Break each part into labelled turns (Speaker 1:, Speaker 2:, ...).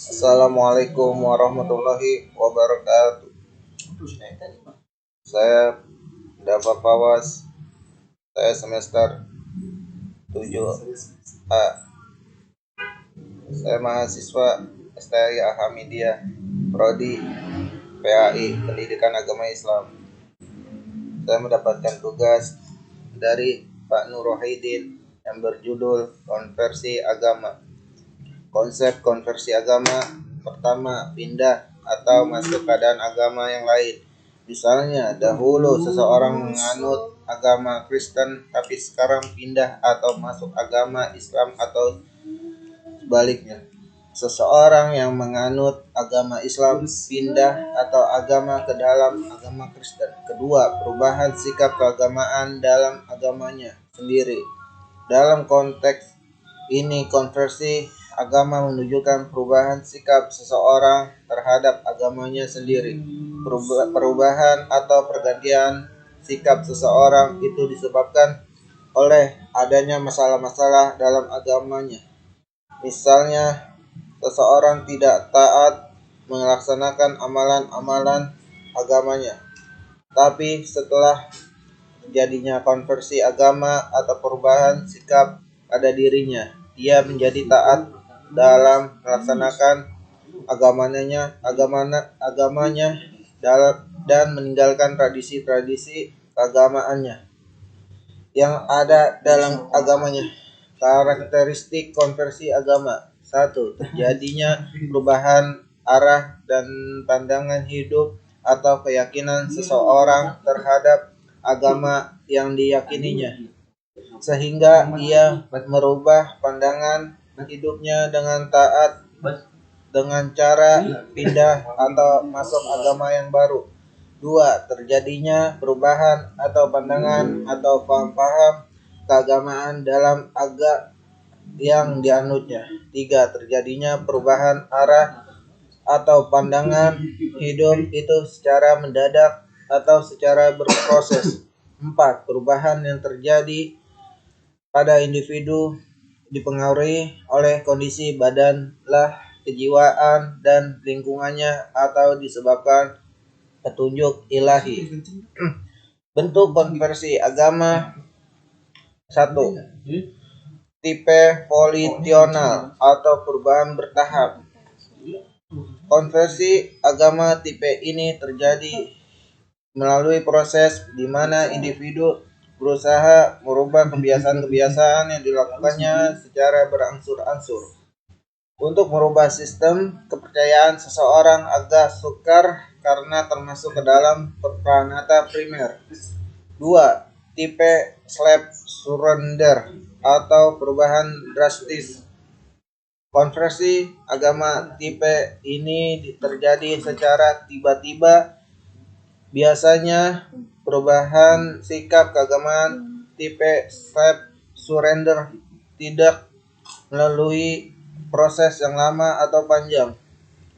Speaker 1: Assalamualaikum warahmatullahi wabarakatuh. Saya Dafa Pawas. Saya semester 7A. Saya mahasiswa STI Alhamidiyah, Prodi PAI Pendidikan Agama Islam. Saya mendapatkan tugas dari Pak Nur Rohidin yang berjudul Konversi Agama. Konsep konversi agama: pertama, pindah atau masuk keadaan agama yang lain. Misalnya, dahulu seseorang menganut agama Kristen tapi sekarang pindah atau masuk agama Islam, atau sebaliknya, seseorang yang menganut agama Islam pindah atau agama ke dalam agama Kristen. Kedua, perubahan sikap keagamaan dalam agamanya sendiri. Dalam konteks ini, konversi agama menunjukkan perubahan sikap seseorang terhadap agamanya sendiri. Perubahan atau pergantian sikap seseorang itu disebabkan oleh adanya masalah-masalah dalam agamanya. Misalnya, seseorang tidak taat melaksanakan amalan-amalan agamanya, tapi setelah terjadinya konversi agama atau perubahan sikap pada dirinya, dia menjadi taat dalam melaksanakan agamanya dan meninggalkan tradisi-tradisi keagamaannya yang ada dalam agamanya. Karakteristik konversi agama: 1. Terjadinya perubahan arah dan pandangan hidup atau keyakinan seseorang terhadap agama yang diyakininya, sehingga ia merubah pandangan hidupnya dengan taat dengan cara pindah atau masuk agama yang baru. 2. Terjadinya perubahan atau pandangan atau paham-paham keagamaan dalam yang dianutnya. 3. Terjadinya perubahan arah atau pandangan hidup itu secara mendadak atau secara berproses. 4. Perubahan yang terjadi pada individu dipengaruhi oleh kondisi badan, kejiwaan, dan lingkungannya, atau disebabkan petunjuk ilahi. Bentuk konversi agama: 1. Tipe volisional atau perubahan bertahap. Konversi agama tipe ini terjadi melalui proses di mana individu berusaha merubah kebiasaan-kebiasaan yang dilakukannya secara berangsur-angsur. Untuk merubah sistem kepercayaan seseorang agak sukar karena termasuk ke dalam pranata primer. 2. Tipe slap surrender atau perubahan drastis. Konversi agama tipe ini terjadi secara tiba-tiba. Biasanya perubahan sikap keagamaan tipe slap surrender tidak melalui proses yang lama atau panjang.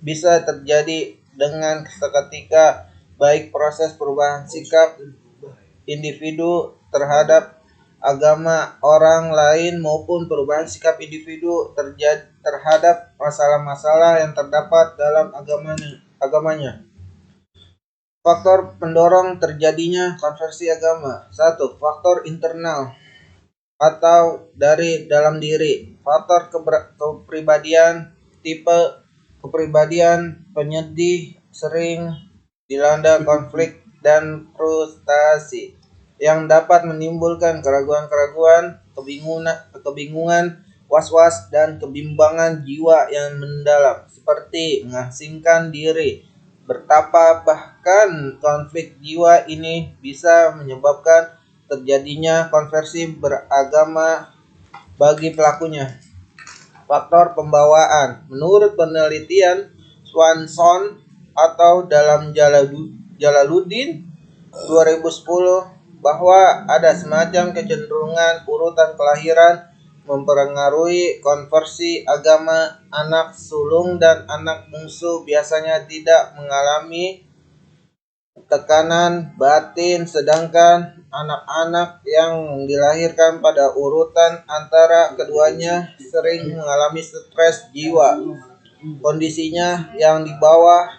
Speaker 1: Bisa terjadi dengan seketika, baik proses perubahan sikap individu terhadap agama orang lain maupun perubahan sikap individu terhadap masalah-masalah yang terdapat dalam agamanya. Faktor pendorong terjadinya konversi agama: 1. Faktor internal atau dari dalam diri. Faktor kepribadian: tipe kepribadian penyedih, sering dilanda konflik dan frustasi yang dapat menimbulkan keraguan-keraguan, kebingungan, was-was, dan kebimbangan jiwa yang mendalam, seperti mengasingkan diri, bertapa. Bahkan konflik jiwa ini bisa menyebabkan terjadinya konversi beragama bagi pelakunya. Faktor pembawaan: menurut penelitian Swanson atau dalam Jalaluddin 2010, bahwa ada semacam kecenderungan urutan kelahiran mempengaruhi konversi agama. Anak sulung dan anak bungsu biasanya tidak mengalami tekanan batin, sedangkan anak-anak yang dilahirkan pada urutan antara keduanya sering mengalami stres jiwa. kondisinya yang di bawah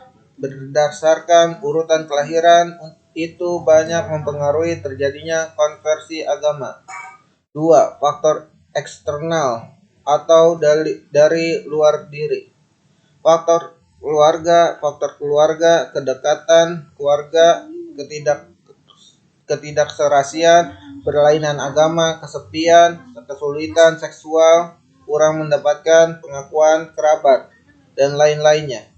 Speaker 1: berdasarkan urutan kelahiran itu banyak mempengaruhi terjadinya konversi agama. 2. Faktor eksternal atau dari luar diri. Faktor keluarga, kedekatan keluarga, ketidakserasian, berlainan agama, kesepian, kesulitan seksual, kurang mendapatkan pengakuan kerabat, dan lain-lainnya.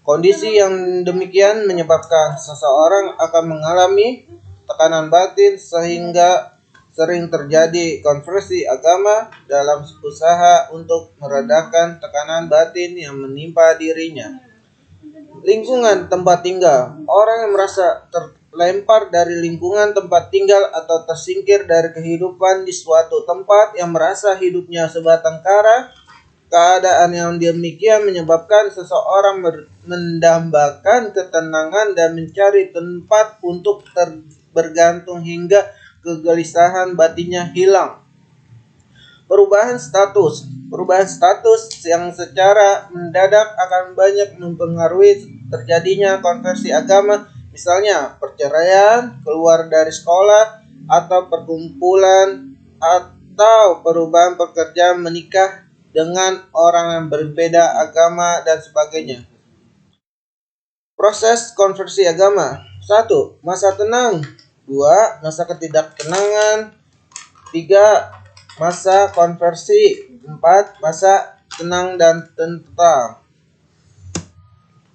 Speaker 1: Kondisi yang demikian menyebabkan seseorang akan mengalami tekanan batin sehingga sering terjadi konversi agama dalam usaha untuk meredakan tekanan batin yang menimpa dirinya. Lingkungan tempat tinggal. Orang yang merasa terlempar dari lingkungan tempat tinggal atau tersingkir dari kehidupan di suatu tempat yang merasa hidupnya sebatang kara. Keadaan yang demikian menyebabkan seseorang mendambakan ketenangan dan mencari tempat untuk bergantung hingga kegelisahan batinnya hilang. Perubahan status yang secara mendadak akan banyak mempengaruhi terjadinya konversi agama, misalnya perceraian, keluar dari sekolah, atau perkumpulan, atau perubahan pekerjaan, menikah dengan orang yang berbeda agama, dan sebagainya. Proses konversi agama. 1. Masa tenang. 2. Masa ketidaktenangan. 3. Masa konversi. 4. Masa tenang dan tentram.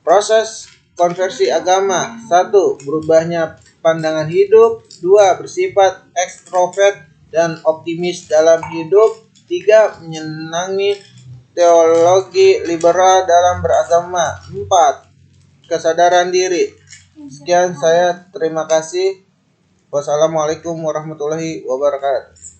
Speaker 1: Proses konversi agama. 1. Berubahnya pandangan hidup. 2. Bersifat ekstrovert dan optimis dalam hidup. 3. Menyenangi teologi liberal dalam beragama. 4. Kesadaran diri. Sekian saya, terima kasih. Wassalamualaikum warahmatullahi wabarakatuh.